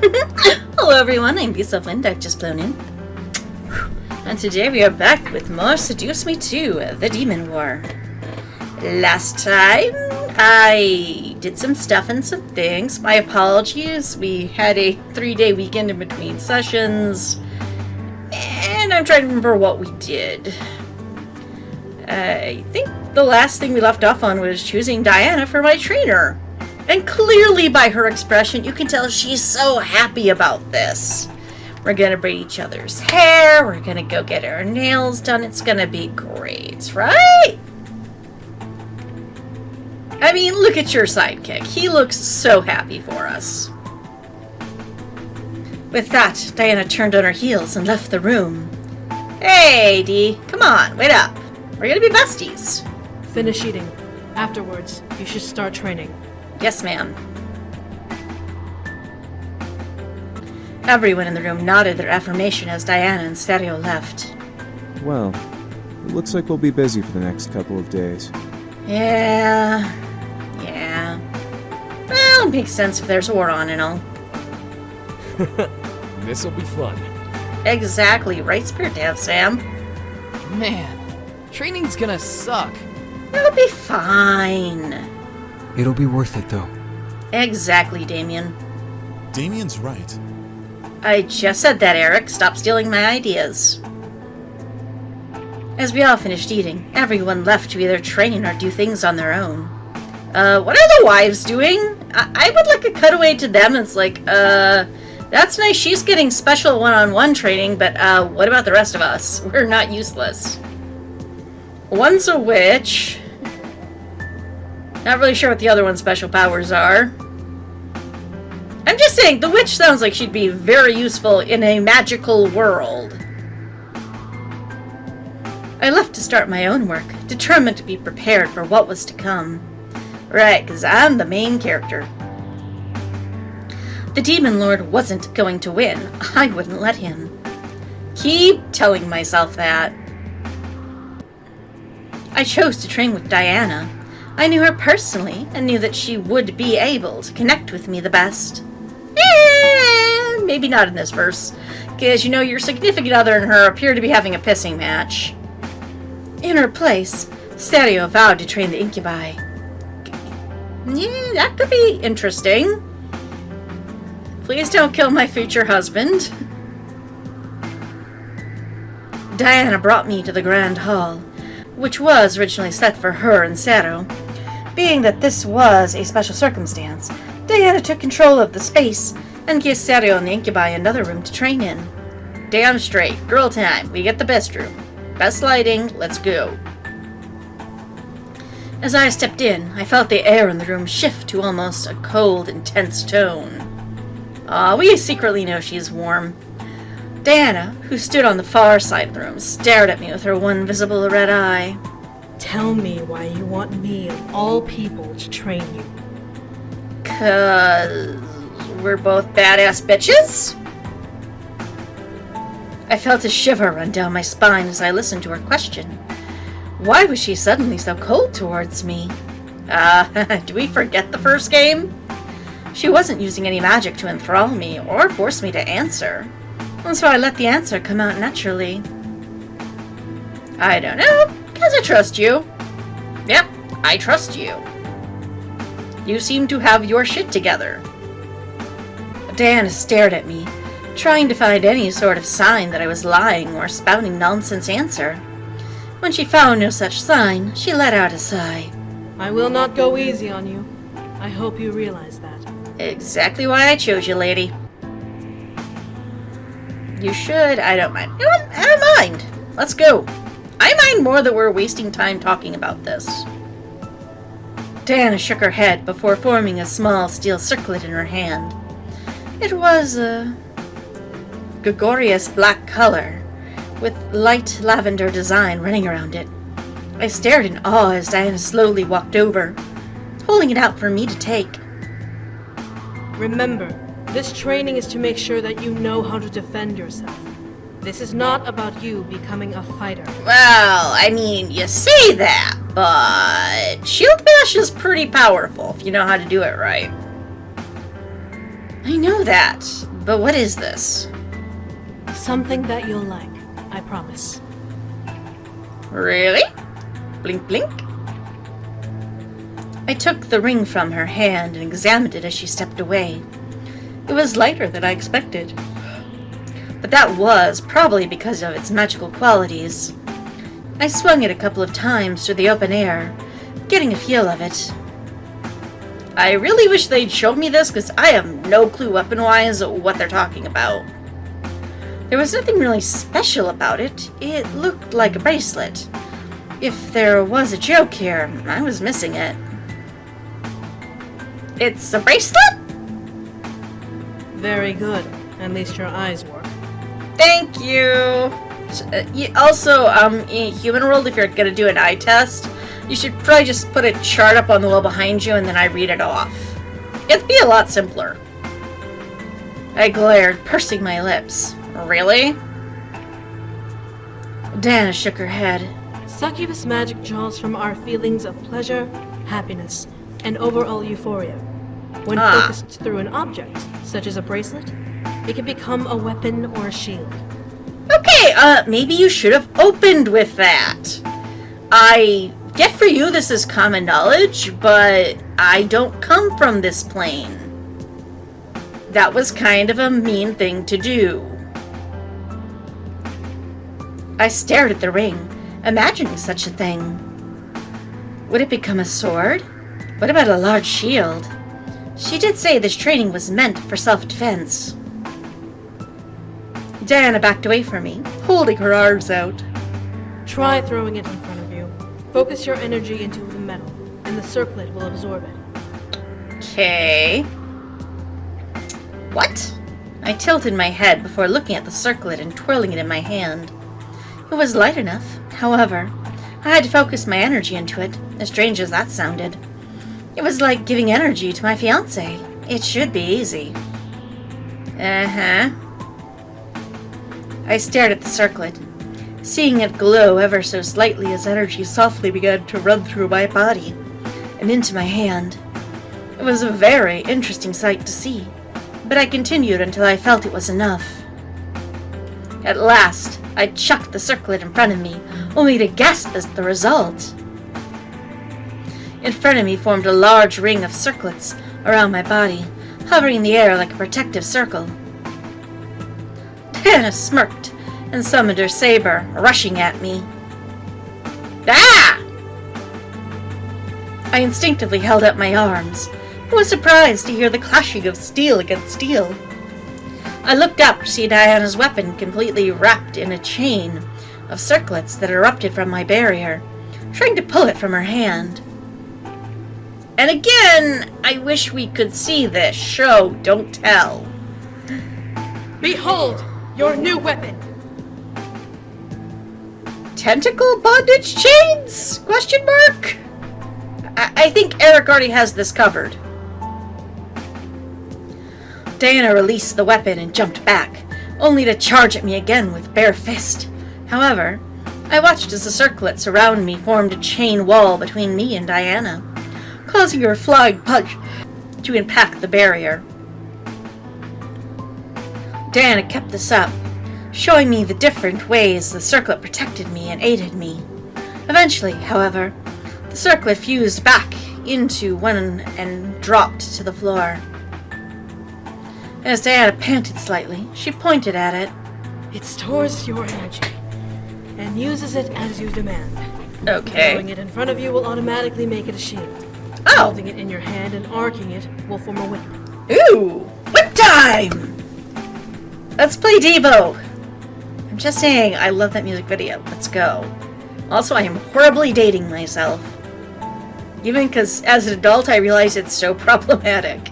Hello everyone, I'm Lisa Wind, I've just blown in. And today we are back with more Seduce Me 2, The Demon War. Last time, I did some stuff and some things. My apologies, we had a 3-day weekend in between sessions. And I'm trying to remember what we did. I think the last thing we left off on was choosing Diana for my trainer. And clearly by her expression, you can tell she's so happy about this. We're gonna braid each other's hair, we're gonna go get our nails done, it's gonna be great, right? I mean, look at your sidekick. He looks so happy for us. With that, Diana turned on her heels and left the room. Hey, Dee, come on, wait up. We're gonna be besties. Finish eating. Afterwards, you should start training. Yes, ma'am. Everyone in the room nodded their affirmation as Diana and Stereo left. Well, it looks like we'll be busy for the next couple of days. Yeah. Well, it makes sense if there's war on and all. This'll be fun. Exactly, right, Spirit Dad Sam? Man, training's gonna suck. It'll be fine. It'll be worth it, though. Exactly, Damien. Damien's right. I just said that, Eric. Stop stealing my ideas. As we all finished eating, everyone left to either train or do things on their own. What are the wives doing? I would like a cutaway to them. It's like, that's nice. She's getting special one-on-one training, but, what about the rest of us? We're not useless. One's a witch. Not really sure what the other one's special powers are. I'm just saying, the witch sounds like she'd be very useful in a magical world. I left to start my own work, determined to be prepared for what was to come. Right, because I'm the main character. The Demon Lord wasn't going to win. I wouldn't let him. Keep telling myself that. I chose to train with Diana. I knew her personally, and knew that she would be able to connect with me the best. Maybe not in this verse, because you know your significant other and her appear to be having a pissing match. In her place, Stereo vowed to train the incubi. Yeah, that could be interesting. Please don't kill my future husband. Diana brought me to the Grand Hall, which was originally set for her and Sero. Being that this was a special circumstance, Diana took control of the space and gave Stereo and the incubi another room to train in. Damn straight, girl time, we get the best room. Best lighting, let's go. As I stepped in, I felt the air in the room shift to almost a cold, intense tone. We secretly know she's warm. Diana, who stood on the far side of the room, stared at me with her one visible red eye. Tell me why you want me, of all people, to train you. 'Cause we're both badass bitches? I felt a shiver run down my spine as I listened to her question. Why was she suddenly so cold towards me? Do we forget the first game? She wasn't using any magic to enthrall me or force me to answer. And so I let the answer come out naturally. I don't know, 'cause I trust you. Yep, I trust you. You seem to have your shit together. Diana stared at me, trying to find any sort of sign that I was lying or spouting nonsense answer. When she found no such sign, she let out a sigh. I will not go easy on you. I hope you realize that. Exactly why I chose you, lady. You should. I don't mind. You know what? I don't mind. Let's go. I mind more that we're wasting time talking about this. Diana shook her head before forming a small steel circlet in her hand. It was a gregarious black color, with light lavender design running around it. I stared in awe as Diana slowly walked over, holding it out for me to take. Remember, this training is to make sure that you know how to defend yourself. This is not about you becoming a fighter. Well, I mean, you say that, but Shield Bash is pretty powerful if you know how to do it right. I know that, But what is this? Something that you'll like, I promise. Really? Blink, blink. I took the ring from her hand and examined it as she stepped away. It was lighter than I expected, but that was probably because of its magical qualities. I swung it a couple of times through the open air, getting a feel of it. I really wish they'd showed me this, because I have no clue weapon-wise what they're talking about. There was nothing really special about it. It looked like a bracelet. If there was a joke here, I was missing it. It's a bracelet? Very good. At least your eyes work. Thank you. Also, in Human World, if you're gonna do an eye test, you should probably just put a chart up on the wall behind you and then I read it off. It'd be a lot simpler. I glared, pursing my lips. Really? Dana shook her head. Succubus magic draws from our feelings of pleasure, happiness, and overall euphoria. When focused through an object, such as a bracelet, it can become a weapon or a shield. Okay, maybe you should have opened with that. I get for you this is common knowledge, but I don't come from this plane. That was kind of a mean thing to do. I stared at the ring, imagining such a thing. Would it become a sword? What about a large shield? She did say this training was meant for self-defense. Diana backed away from me, holding her arms out. Try throwing it in front of you. Focus your energy into the metal, and the circlet will absorb it. Okay. What? I tilted my head before looking at the circlet and twirling it in my hand. It was light enough. However, I had to focus my energy into it, as strange as that sounded. It was like giving energy to my fiancé. It should be easy. Uh-huh. I stared at the circlet, seeing it glow ever so slightly as energy softly began to run through my body and into my hand. It was a very interesting sight to see, but I continued until I felt it was enough. At last, I chucked the circlet in front of me, only to gasp at the result. In front of me formed a large ring of circlets around my body, hovering in the air like a protective circle. Hannah smirked and summoned her saber, rushing at me. Ah! I instinctively held out my arms and was surprised to hear the clashing of steel against steel. I looked up to see Diana's weapon completely wrapped in a chain of circlets that erupted from my barrier, trying to pull it from her hand. And again, I wish we could see this. Show, don't tell. Behold, your new weapon! Tentacle bondage chains? Question mark? I think Eric already has this covered. Diana released the weapon and jumped back, only to charge at me again with bare fist. However, I watched as the circlets around me formed a chain wall between me and Diana, causing her flying punch to impact the barrier. Diana kept this up, showing me the different ways the circlet protected me and aided me. Eventually, however, the circlet fused back into one and dropped to the floor. As Diana panted slightly, she pointed at it. It stores your energy and uses it as you demand. Okay. Throwing it in front of you will automatically make it a shield. Oh! Holding it in your hand and arcing it will form a whip. Ooh! Whip time! Let's play Devo! I'm just saying, I love that music video. Let's go. Also, I am horribly dating myself. Even because, as an adult, I realize it's so problematic.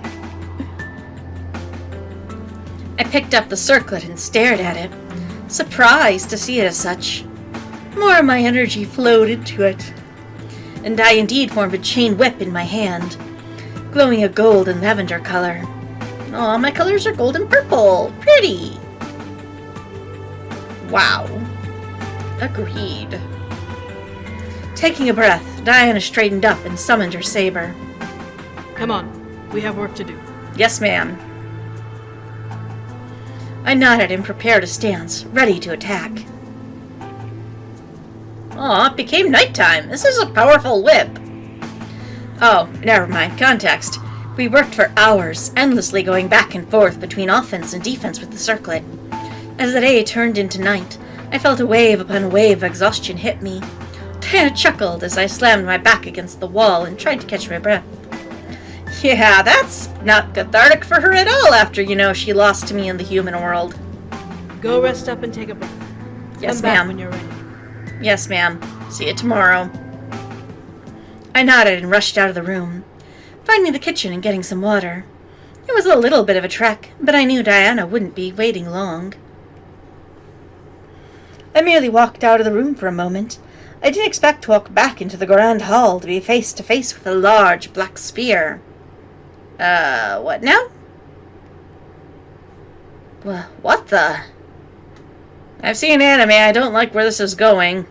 I picked up the circlet and stared at it, surprised to see it as such. More of my energy flowed into it, and I indeed formed a chain whip in my hand, glowing a gold and lavender color. Aw, my colors are gold and purple. Pretty! Wow. Agreed. Taking a breath, Diana straightened up and summoned her saber. Come on, we have work to do. Yes, ma'am. I nodded and prepared a stance, ready to attack. Aw, it became nighttime. This is a powerful whip. Oh, never mind. Context. We worked for hours, endlessly going back and forth between offense and defense with the circlet. As the day turned into night, I felt a wave upon wave of exhaustion hit me. Diana chuckled as I slammed my back against the wall and tried to catch my breath. Yeah, that's not cathartic for her at all after, she lost to me in the human world. Go rest up and take a breath. Yes, Come back ma'am. when you're ready. Yes, ma'am. See you tomorrow. I nodded and rushed out of the room, finding the kitchen and getting some water. It was a little bit of a trek, but I knew Diana wouldn't be waiting long. I merely walked out of the room for a moment. I didn't expect to walk back into the grand hall to be face to face with a large black sphere. What now? What the? I've seen anime. I don't like where this is going.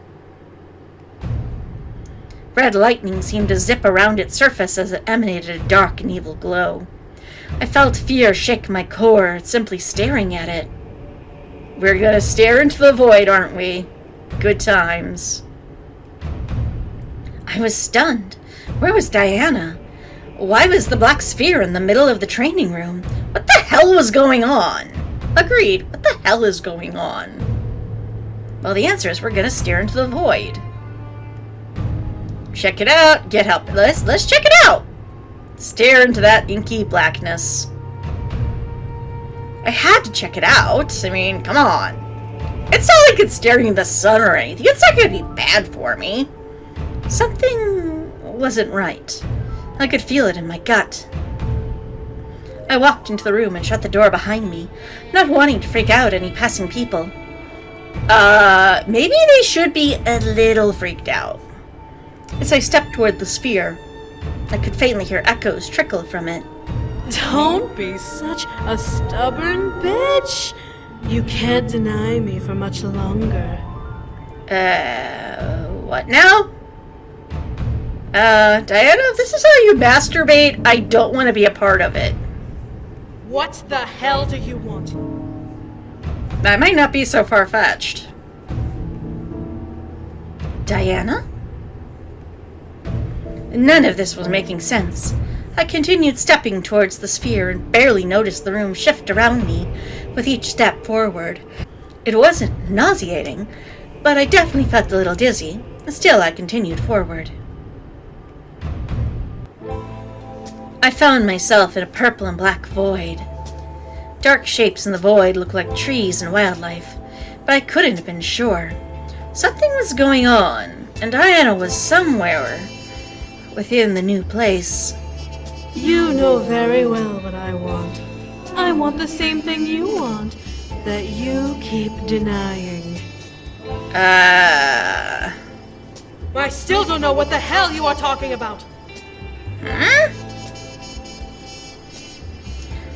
Red lightning seemed to zip around its surface as it emanated a dark and evil glow. I felt fear shake my core simply staring at it. We're gonna stare into the void, aren't we? Good times. I was stunned. Where was Diana? Why was the black sphere in the middle of the training room? What the hell was going on? Agreed. What the hell is going on? Well, the answer is we're gonna stare into the void. Check it out. Get help. Let's check it out. Stare into that inky blackness. I had to check it out. I mean, come on. It's not like it's staring at the sun or anything. It's not gonna be bad for me. Something wasn't right. I could feel it in my gut. I walked into the room and shut the door behind me, not wanting to freak out any passing people. Maybe they should be a little freaked out. As I stepped toward the sphere, I could faintly hear echoes trickle from it. Don't be such a stubborn bitch. You can't deny me for much longer. What now? Diana, if this is how you masturbate, I don't want to be a part of it. What the hell do you want? That might not be so far-fetched. Diana? None of this was making sense. I continued stepping towards the sphere and barely noticed the room shift around me with each step forward. It wasn't nauseating, but I definitely felt a little dizzy. Still, I continued forward. I found myself in a purple and black void. Dark shapes in the void looked like trees and wildlife, but I couldn't have been sure. Something was going on, and Diana was somewhere within the new place. You know very well what I want. I want the same thing you want, that you keep denying. I still don't know what the hell you are talking about. Huh?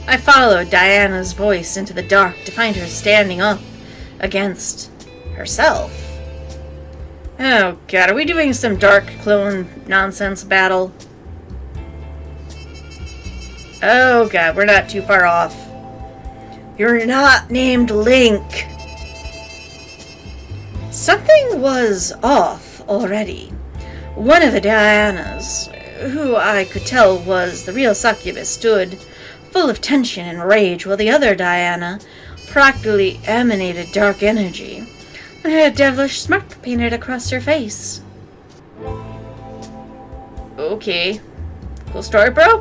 I followed Diana's voice into the dark to find her standing up against herself. Oh god, are we doing some dark clone nonsense battle? Oh god, we're not too far off. You're not named Link. Something was off already. One of the Dianas, who I could tell was the real succubus, stood full of tension and rage, while the other Diana practically emanated dark energy and had a devilish smirk painted across her face. Okay. Cool story, bro?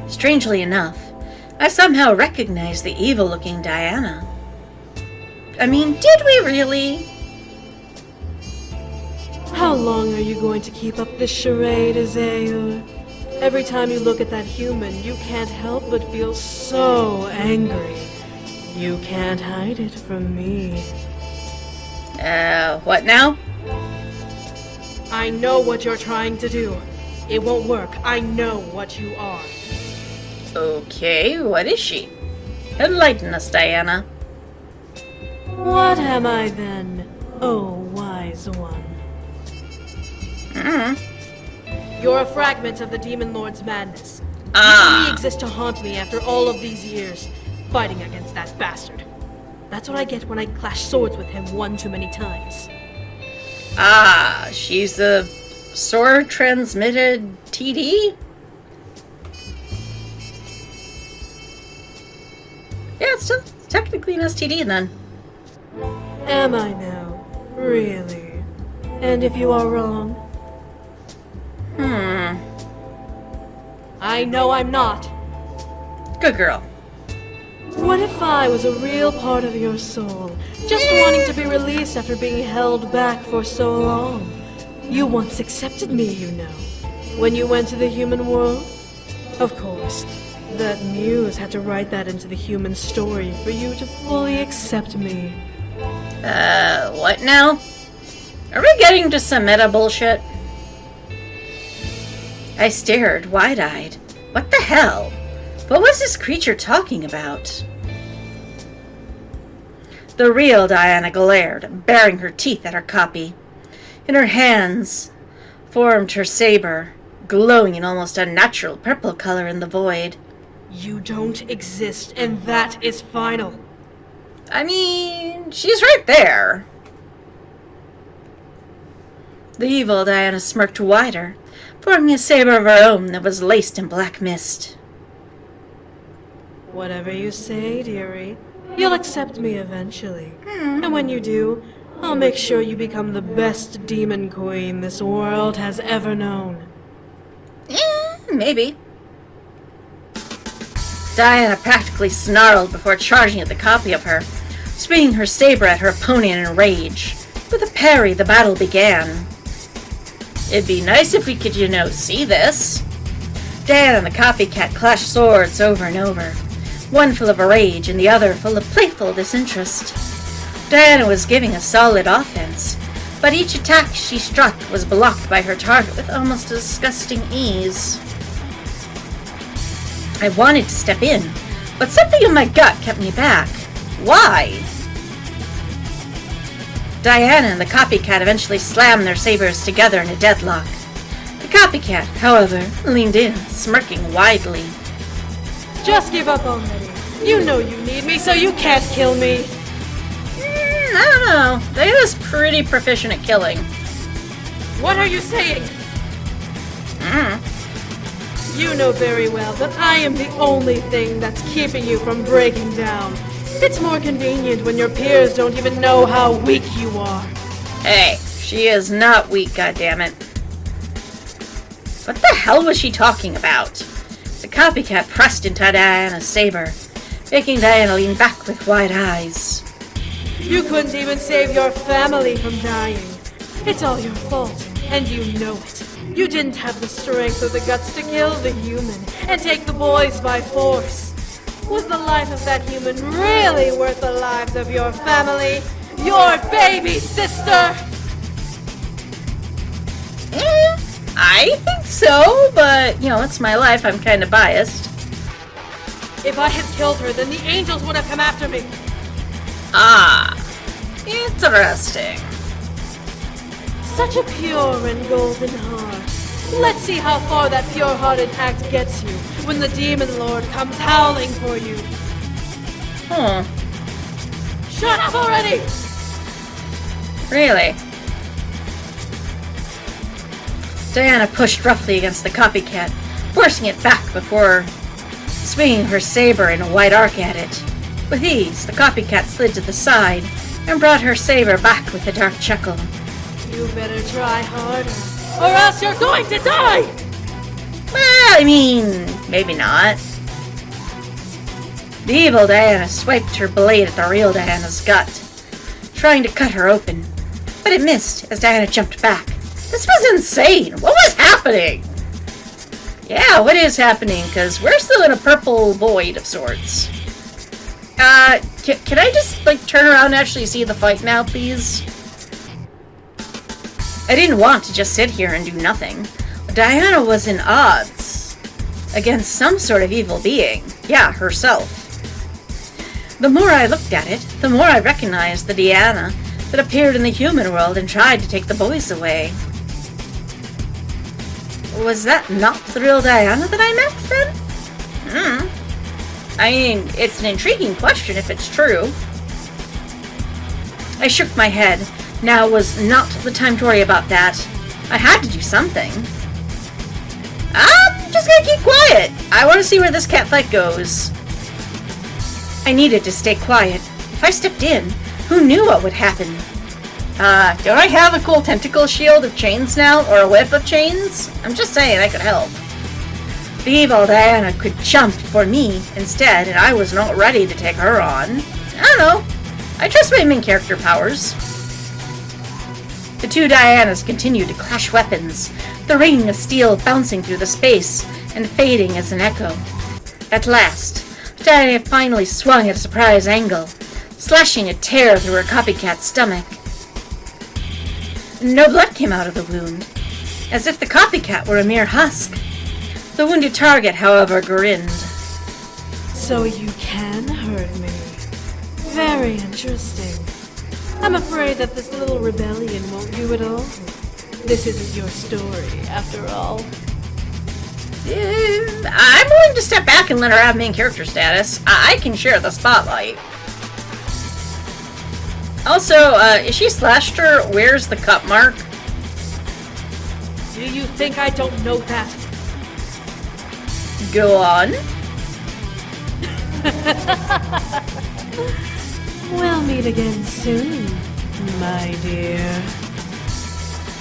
Strangely enough, I somehow recognized the evil-looking Diana. I mean, did we really? How long are you going to keep up this charade, Azayur? Every time you look at that human, you can't help but feel so angry. You can't hide it from me. What now? I know what you're trying to do. It won't work. I know what you are. Okay, what is she? Enlighten us, Diana. What am I then, oh wise one? You're a fragment of the Demon Lord's madness. You only exist to haunt me after all of these years. fighting against that bastard. That's what I get when I clash swords with him one too many times. Ah, she's a sword-transmitted TD? Yeah, it's still technically an STD then. Am I now? Really? And if you are wrong? I know I'm not. Good girl. What if I was a real part of your soul, just wanting to be released after being held back for so long? You once accepted me, you know, when you went to the human world. Of course, that muse had to write that into the human story for you to fully accept me. What now? Are we getting to some meta bullshit? I stared, wide-eyed. What the hell? What was this creature talking about? The real Diana glared, baring her teeth at her copy. In her hands formed her saber, glowing in almost unnatural purple color in the void. You don't exist, and that is final. I mean, she's right there. The evil Diana smirked wider, forming a saber of her own that was laced in black mist. Whatever you say, dearie, you'll accept me eventually. And when you do, I'll make sure you become the best demon queen this world has ever known. Maybe. Diana practically snarled before charging at the copy of her, swinging her saber at her opponent in rage. With a parry, the battle began. It'd be nice if we could, see this. Diana and the copycat clashed swords over and over, one full of rage and the other full of playful disinterest. Diana was giving a solid offense, but each attack she struck was blocked by her target with almost disgusting ease. I wanted to step in, but something in my gut kept me back. Why? Diana and the copycat eventually slammed their sabers together in a deadlock. The copycat, however, leaned in, smirking widely. Just give up already. You know you need me, so you can't kill me. I don't know. Diana's pretty proficient at killing. What are you saying? You know very well that I am the only thing that's keeping you from breaking down. It's more convenient when your peers don't even know how weak you are. Hey, she is not weak, goddammit. What the hell was she talking about? The copycat pressed into Diana's saber, making Diana lean back with wide eyes. You couldn't even save your family from dying. It's all your fault, and you know it. You didn't have the strength or the guts to kill the human and take the boys by force. Was the life of that human really worth the lives of your family? Your baby sister? I think so, but, it's my life. I'm kind of biased. If I had killed her, then the angels would have come after me. Ah, interesting. Such a pure and golden heart. Let's see how far that pure-hearted act gets you when the demon lord comes howling for you. Shut up already! Really? Diana pushed roughly against the copycat, forcing it back before swinging her saber in a wide arc at it. With ease, the copycat slid to the side and brought her saber back with a dark chuckle. You better try harder, or else you're going to die! Well, maybe not. The evil Diana swiped her blade at the real Diana's gut, trying to cut her open, but it missed as Diana jumped back. This was insane! What was happening? Yeah, what is happening? Because we're still in a purple void of sorts. Can I just, turn around and actually see the fight now, please? I didn't want to just sit here and do nothing. Diana was in odds against some sort of evil being. Yeah, herself. The more I looked at it, the more I recognized the Diana that appeared in the human world and tried to take the boys away. Was that not the real Diana that I met, then? I mean, it's an intriguing question if it's true. I shook my head. Now was not the time to worry about that. I had to do something. I'm just gonna keep quiet. I want to see where this catfight goes. I needed to stay quiet. If I stepped in, who knew what would happen? Don't I have a cool tentacle shield of chains now? Or a whip of chains? I'm just saying I could help. The evil Diana could jump for me instead, and I was not ready to take her on. I don't know. I trust my main character powers. The two Dianas continued to clash weapons, the ring of steel bouncing through the space and fading as an echo. At last, Diana finally swung at a surprise angle, slashing a tear through her copycat's stomach. No blood came out of the wound, as if the copycat were a mere husk. The wounded target, however, grinned. So you can hurt me. Very interesting. I'm afraid that this little rebellion won't do it all. This isn't your story, after all. I'm willing to step back and let her have main character status. I can share the spotlight. Also, if she slashed her, where's the cut mark? Do you think I don't know that? Go on. We'll meet again soon, my dear.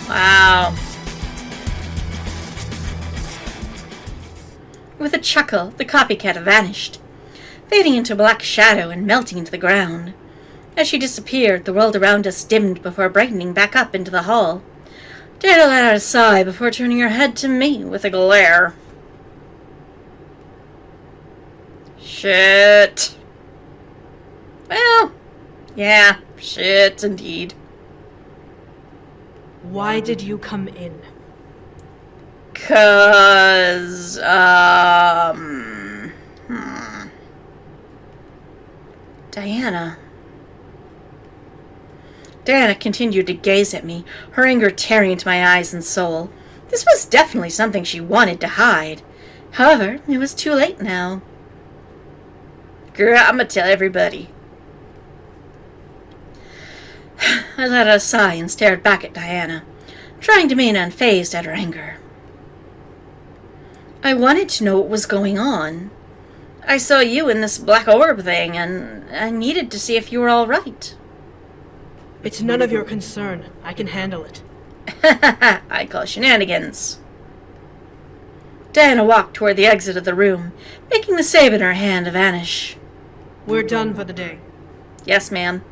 Wow. With a chuckle, the copycat vanished, fading into a black shadow and melting into the ground. As she disappeared, the world around us dimmed before brightening back up into the hall. Dana let out a sigh before turning her head to me with a glare. Shit. Well, yeah, shit indeed. Why did you come in? 'Cause, Diana. Diana continued to gaze at me, her anger tearing into my eyes and soul. This was definitely something she wanted to hide. However, it was too late now. Girl, I'm gonna tell everybody. I let out a sigh and stared back at Diana, trying to remain unfazed at her anger. I wanted to know what was going on. I saw you in this black orb thing, and I needed to see if you were all right. It's none of your concern. I can handle it. I call shenanigans. Diana walked toward the exit of the room, making the save in her hand vanish. We're done for the day. Yes, ma'am.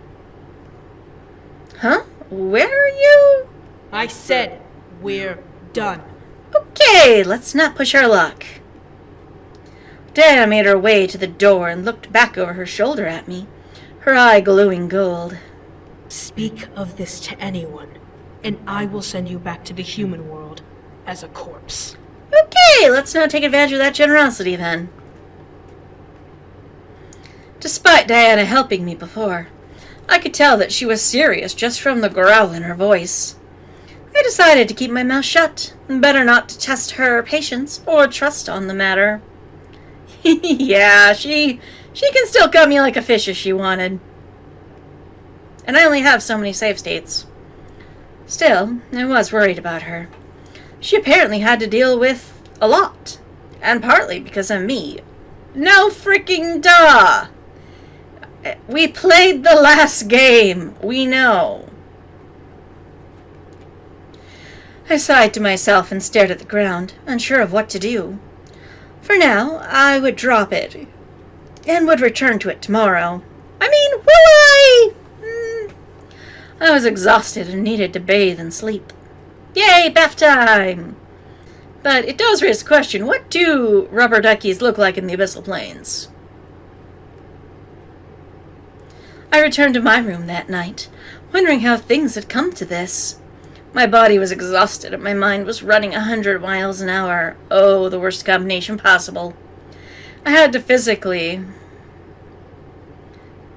Huh? Where are you? I said we're done. Okay, let's not push our luck. Diana made her way to the door and looked back over her shoulder at me, her eye glowing gold. Speak of this to anyone, and I will send you back to the human world as a corpse. Okay, let's not take advantage of that generosity then. Despite Diana helping me before, I could tell that she was serious just from the growl in her voice. I decided to keep my mouth shut, better not to test her patience or trust on the matter. Yeah, she can still cut me like a fish if she wanted. And I only have so many save states. Still, I was worried about her. She apparently had to deal with a lot, and partly because of me. No freaking duh! We played the last game. We know. I sighed to myself and stared at the ground, unsure of what to do. For now, I would drop it, and would return to it tomorrow. I mean, will I? I was exhausted and needed to bathe and sleep. Yay, bath time! But it does raise the question, what do rubber duckies look like in the Abyssal Plains? I returned to my room that night, wondering how things had come to this. My body was exhausted and my mind was running 100 miles an hour. Oh, the worst combination possible. I had to physically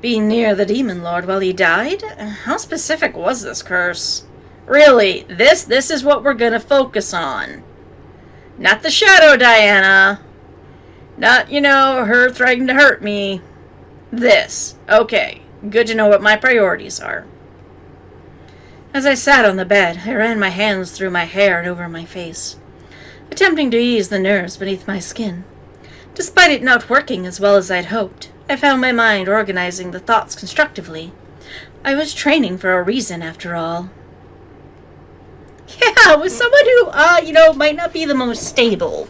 be near the demon lord while he died? How specific was this curse? Really, this is what we're gonna focus on. Not the shadow, Diana. Not, her threatening to hurt me. This. Okay, good to know what my priorities are. As I sat on the bed, I ran my hands through my hair and over my face, attempting to ease the nerves beneath my skin. Despite it not working as well as I'd hoped, I found my mind organizing the thoughts constructively. I was training for a reason, after all. Yeah, with someone who, might not be the most stable.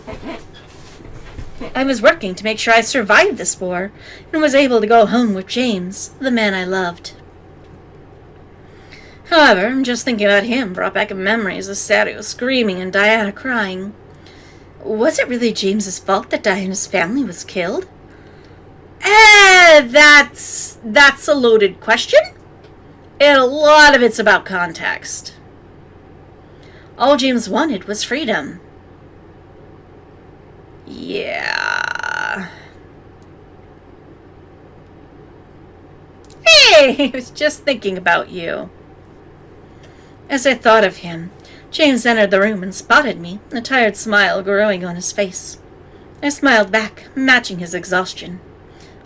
I was working to make sure I survived this war and was able to go home with James, the man I loved. However, just thinking about him brought back memories of Sadio screaming and Diana crying. Was it really James's fault that Diana's family was killed? That's a loaded question. And a lot of it's about context. All James wanted was freedom. Yeah. Hey, I was just thinking about you. As I thought of him, James entered the room and spotted me, a tired smile growing on his face. I smiled back, matching his exhaustion.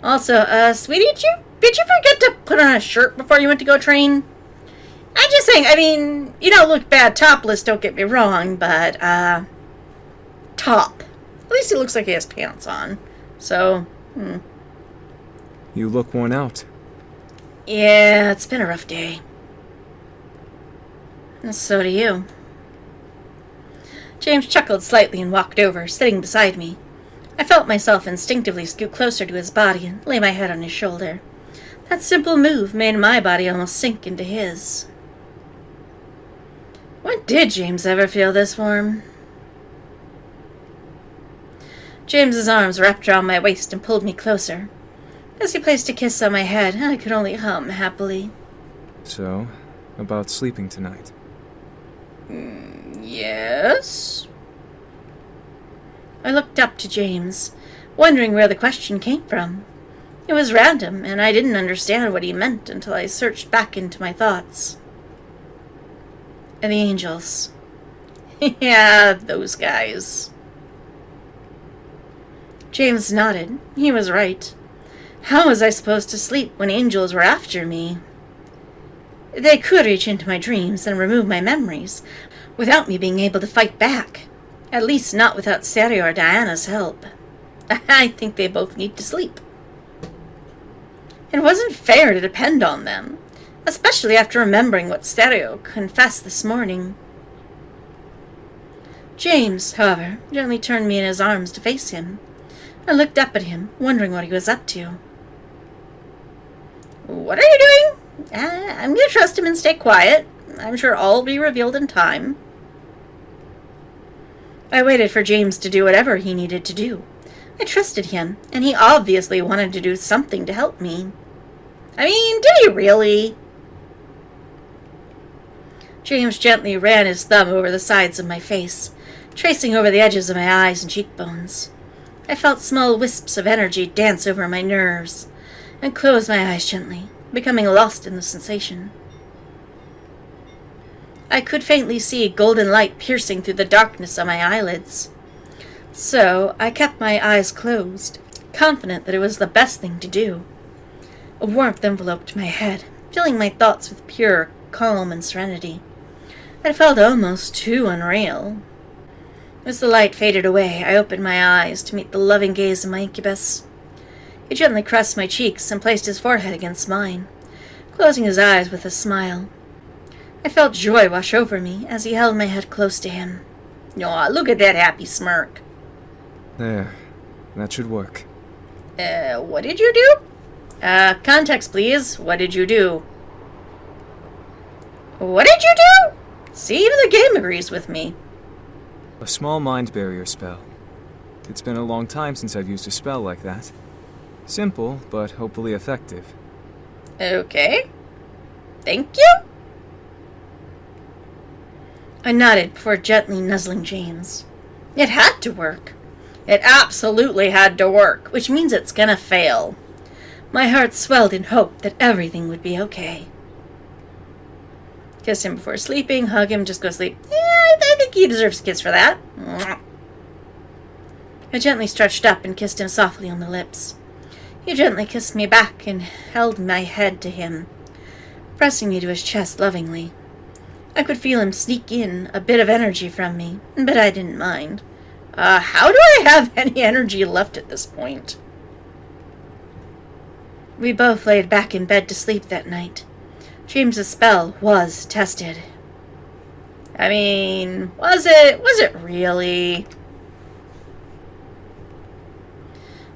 Also, sweetie, did you forget to put on a shirt before you went to go train? I'm just saying, you don't look bad topless, don't get me wrong, but, top. At least he looks like he has pants on. So, You look worn out. Yeah, it's been a rough day. And so do you. James chuckled slightly and walked over, sitting beside me. I felt myself instinctively scoot closer to his body and lay my head on his shoulder. That simple move made my body almost sink into his. When did James ever feel this warm? James's arms wrapped around my waist and pulled me closer. As he placed a kiss on my head, I could only hum happily. So, about sleeping tonight? Yes? I looked up to James, wondering where the question came from. It was random, and I didn't understand what he meant until I searched back into my thoughts. And the angels. Yeah, those guys. James nodded. He was right. How was I supposed to sleep when angels were after me? They could reach into my dreams and remove my memories, without me being able to fight back. At least not without Sadio or Diana's help. I think they both need to sleep. It wasn't fair to depend on them, especially after remembering what Sadio confessed this morning. James, however, gently turned me in his arms to face him. I looked up at him, wondering what he was up to. What are you doing? I'm going to trust him and stay quiet. I'm sure all will be revealed in time. I waited for James to do whatever he needed to do. I trusted him, and he obviously wanted to do something to help me. Did he really? James gently ran his thumb over the sides of my face, tracing over the edges of my eyes and cheekbones. I felt small wisps of energy dance over my nerves, and closed my eyes gently, becoming lost in the sensation. I could faintly see golden light piercing through the darkness of my eyelids. So I kept my eyes closed, confident that it was the best thing to do. A warmth enveloped my head, filling my thoughts with pure calm and serenity. It felt almost too unreal. As the light faded away, I opened my eyes to meet the loving gaze of my incubus. He gently caressed my cheeks and placed his forehead against mine, closing his eyes with a smile. I felt joy wash over me as he held my head close to him. Aw, look at that happy smirk. There. That should work. What did you do? Context, please. What did you do? What did you do? See, even the game agrees with me. A small mind barrier spell. It's been a long time since I've used a spell like that. Simple, but hopefully effective. Okay. Thank you. I nodded before gently nuzzling James. It had to work. It absolutely had to work, which means it's gonna fail. My heart swelled in hope that everything would be okay. Kiss him before sleeping, hug him, just go sleep. Yeah, I think he deserves a kiss for that. I gently stretched up and kissed him softly on the lips. He gently kissed me back and held my head to him, pressing me to his chest lovingly. I could feel him sneak in a bit of energy from me, but I didn't mind. How do I have any energy left at this point? We both laid back in bed to sleep that night. James's spell was tested. I mean, was it? Was it really?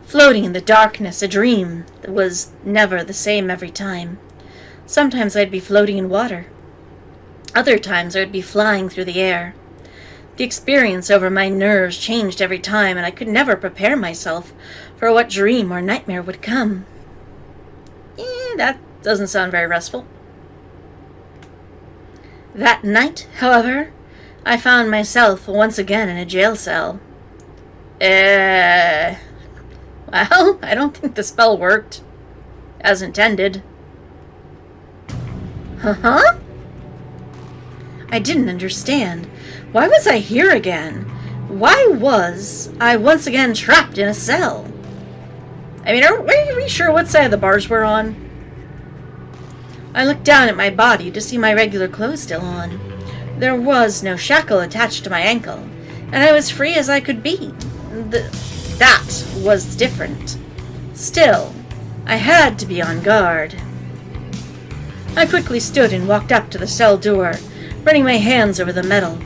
Floating in the darkness, a dream that was never the same every time. Sometimes I'd be floating in water. Other times I would be flying through the air. The experience over my nerves changed every time, and I could never prepare myself for what dream or nightmare would come. That doesn't sound very restful. That night, however, I found myself once again in a jail cell. Well, I don't think the spell worked as intended. Huh? I didn't understand. Why was I here again? Why was I once again trapped in a cell? I mean, are we sure what side of the bars we're on? I looked down at my body to see my regular clothes still on. There was no shackle attached to my ankle, and I was free as I could be. That was different. Still, I had to be on guard. I quickly stood and walked up to the cell door, running my hands over the metal.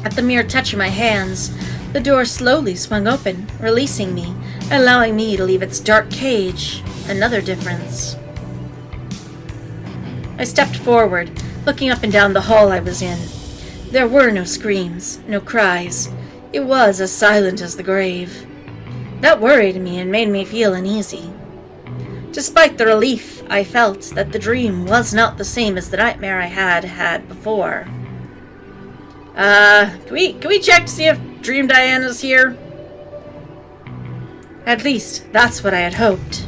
At the mere touch of my hands, the door slowly swung open, releasing me, allowing me to leave its dark cage. Another difference. I stepped forward, looking up and down the hall I was in. There were no screams, no cries. It was as silent as the grave. That worried me and made me feel uneasy. Despite the relief I felt that the dream was not the same as the nightmare I had before. Can we check to see if Dream Diana's here? At least, that's what I had hoped.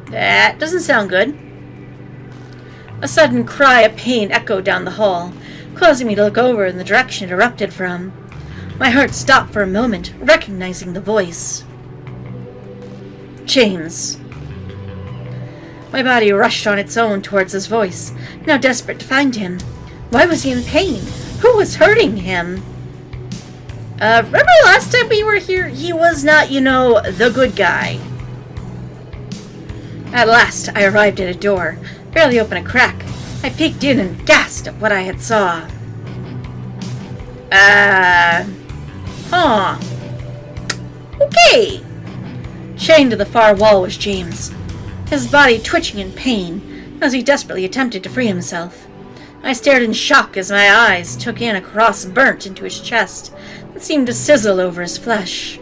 That doesn't sound good. A sudden cry of pain echoed down the hall, causing me to look over in the direction it erupted from. My heart stopped for a moment, recognizing the voice. James. My body rushed on its own towards his voice, now desperate to find him. Why was he in pain? Who was hurting him? Remember last time we were here? He was not, the good guy. At last, I arrived at a door, barely open a crack. I peeked in and gasped at what I had saw. Okay. Chained to the far wall was James, his body twitching in pain as he desperately attempted to free himself. I stared in shock as my eyes took in a cross burnt into his chest that seemed to sizzle over his flesh.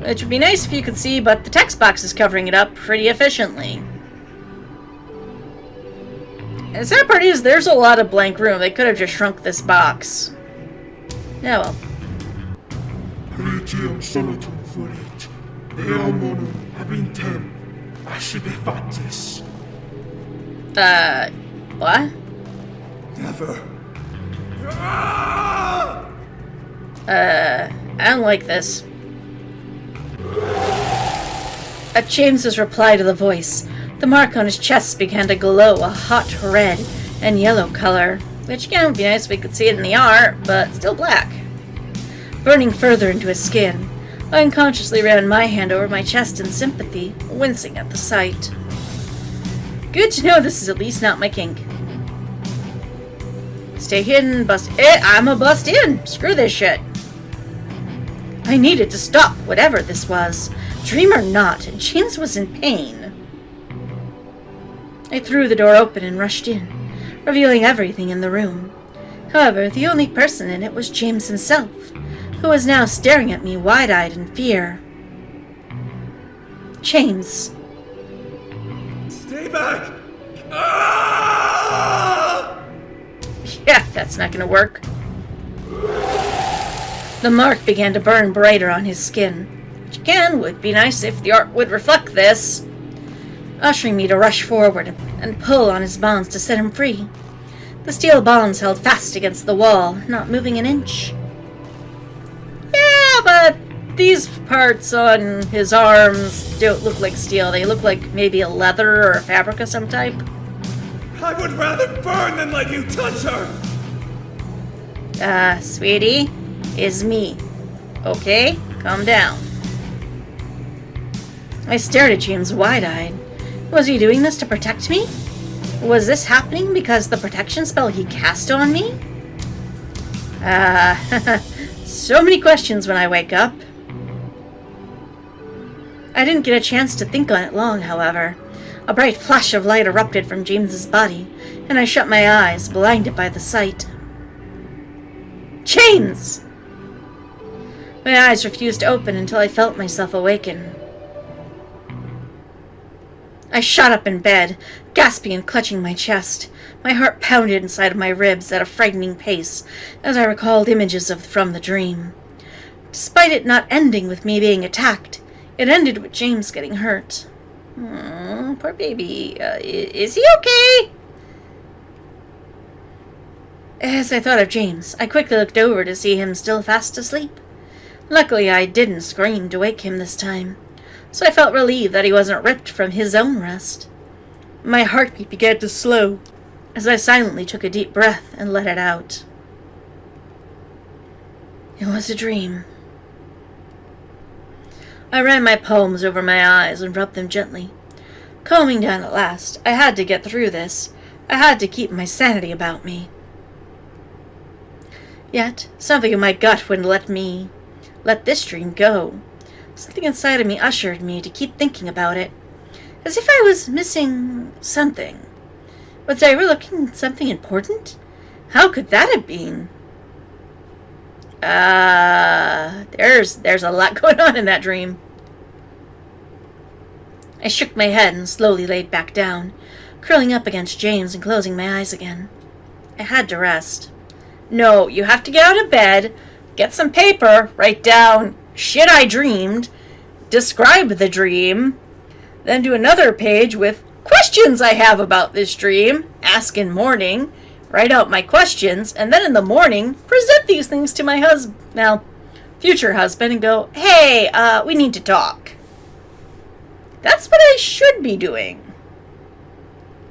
Which would be nice if you could see, but the text box is covering it up pretty efficiently. And the sad part is, there's a lot of blank room. They could have just shrunk this box. Yeah, well. What? Never. I don't like this. At James's reply to the voice, the mark on his chest began to glow a hot red and yellow color, which again would be nice if we could see it in the art, but still black. Burning further into his skin, I unconsciously ran my hand over my chest in sympathy, wincing at the sight. Good to know this is at least not my kink. Stay hidden, bust. I'm a bust in! Screw this shit! I needed to stop whatever this was. Dream or not, James was in pain. I threw the door open and rushed in, revealing everything in the room. However, the only person in it was James himself, who was now staring at me wide-eyed in fear. James. Stay back! Ah! Yeah, that's not gonna work. The mark began to burn brighter on his skin, which again would be nice if the art would reflect this, ushering me to rush forward and pull on his bonds to set him free. The steel bonds held fast against the wall, not moving an inch. these parts on his arms don't look like steel. They look like maybe a leather or a fabric of some type. I would rather burn than let you touch her! Sweetie, it's me. Okay? Calm down. I stared at James wide-eyed. Was he doing this to protect me? Was this happening because the protection spell he cast on me? So many questions when I wake up. I didn't get a chance to think on it long, however. A bright flash of light erupted from James's body, and I shut my eyes, blinded by the sight. James! My eyes refused to open until I felt myself awaken. I shot up in bed, gasping and clutching my chest. My heart pounded inside of my ribs at a frightening pace as I recalled images from the dream. Despite it not ending with me being attacked, it ended with James getting hurt. Poor baby. Is he okay? As I thought of James, I quickly looked over to see him still fast asleep. Luckily, I didn't scream to wake him this time, so I felt relieved that he wasn't ripped from his own rest. My heartbeat began to slow as I silently took a deep breath and let it out. It was a dream. I ran my palms over my eyes and rubbed them gently. Calming down at last, I had to get through this. I had to keep my sanity about me. Yet, something in my gut wouldn't let this dream go. Something inside of me ushered me to keep thinking about it, as if I was missing something. Was I overlooking something important? How could that have been? There's a lot going on in that dream. I shook my head and slowly laid back down, curling up against James and closing my eyes again. I had to rest. No, you have to get out of bed, get some paper, write down shit I dreamed, describe the dream, then do another page with questions I have about this dream, ask in morning, write out my questions, and then in the morning, present these things to my future husband and go, hey, we need to talk. That's what I should be doing.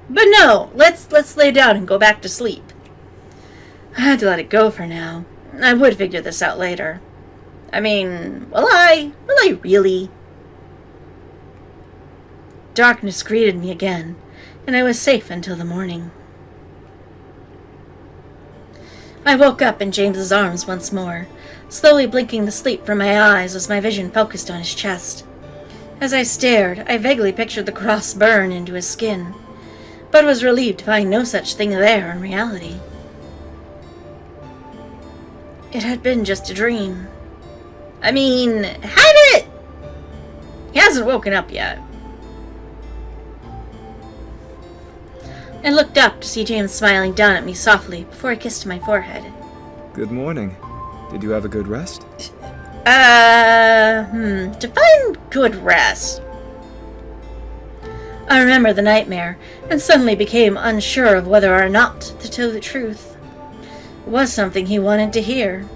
But no, let's lay down and go back to sleep. I had to let it go for now. I would figure this out later. I mean, will I really? Darkness greeted me again, and I was safe until the morning. I woke up in James's arms once more, slowly blinking the sleep from my eyes as my vision focused on his chest. As I stared, I vaguely pictured the cross burn into his skin, but was relieved to find no such thing there in reality. It had been just a dream. I mean, had it? He hasn't woken up yet. I looked up to see James smiling down at me softly before I kissed my forehead. Good morning. Did you have a good rest? Define good rest. I remember the nightmare, and suddenly became unsure of whether or not to tell the truth. It was something he wanted to hear.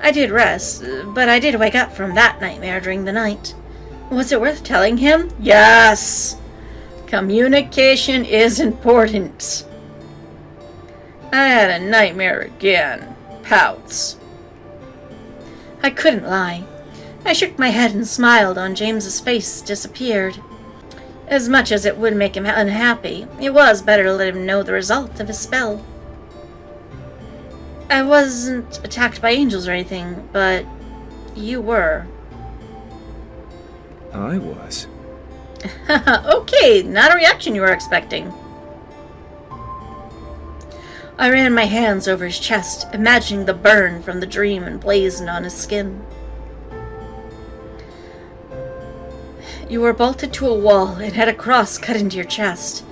I did rest, but I did wake up from that nightmare during the night. Was it worth telling him? Yes! Communication is important. I had a nightmare again. Pouts. I couldn't lie. I shook my head and smiled on James's face disappeared. As much as it would make him unhappy, it was better to let him know the result of his spell. I wasn't attacked by angels or anything, but you were. I was. Okay, not a reaction you were expecting. I ran my hands over his chest, imagining the burn from the dream emblazoned on his skin. You were bolted to a wall and had a cross cut into your chest.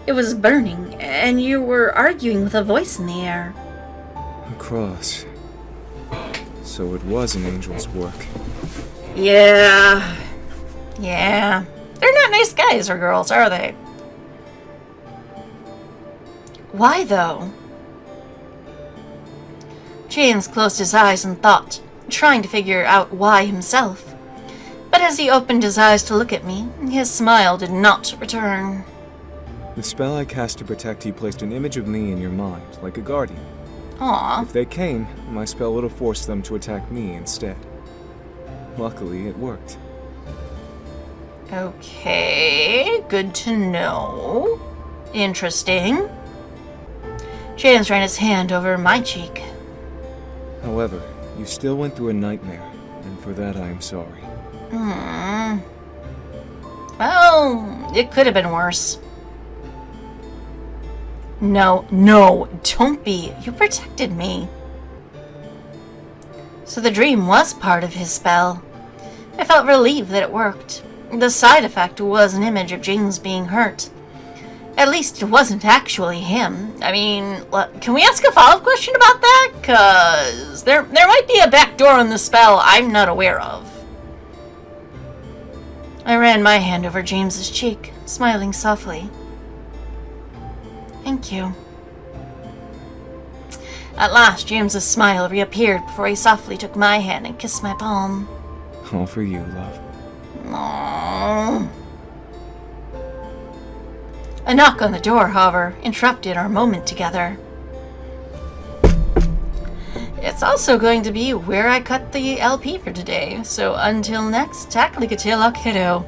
It was burning, and you were arguing with a voice in the air. A cross. So it was an angel's work. Yeah. They're not nice guys or girls, are they? Why, though? James closed his eyes and thought. trying to figure out why himself. But as he opened his eyes to look at me, his smile did not return. The spell I cast to protect you placed an image of me in your mind, like a guardian. Aw. If they came, my spell would have forced them to attack me instead. Luckily, it worked. Okay, good to know. Interesting. James ran his hand over my cheek. However, you still went through a nightmare, and for that I am sorry. Well, it could have been worse. No, don't be. You protected me. So the dream was part of his spell. I felt relieved that it worked. The side effect was an image of James being hurt. At least it wasn't actually him. I mean, can we ask a follow-up question about that? 'Cause there might be a back door in the spell I'm not aware of. I ran my hand over James's cheek, smiling softly. Thank you. At last, James's smile reappeared before he softly took my hand and kissed my palm. All for you, love. Aww. A knock on the door, however, interrupted our moment together. It's also going to be where I cut the LP for today, so until next, Tackligatilla Kiddo.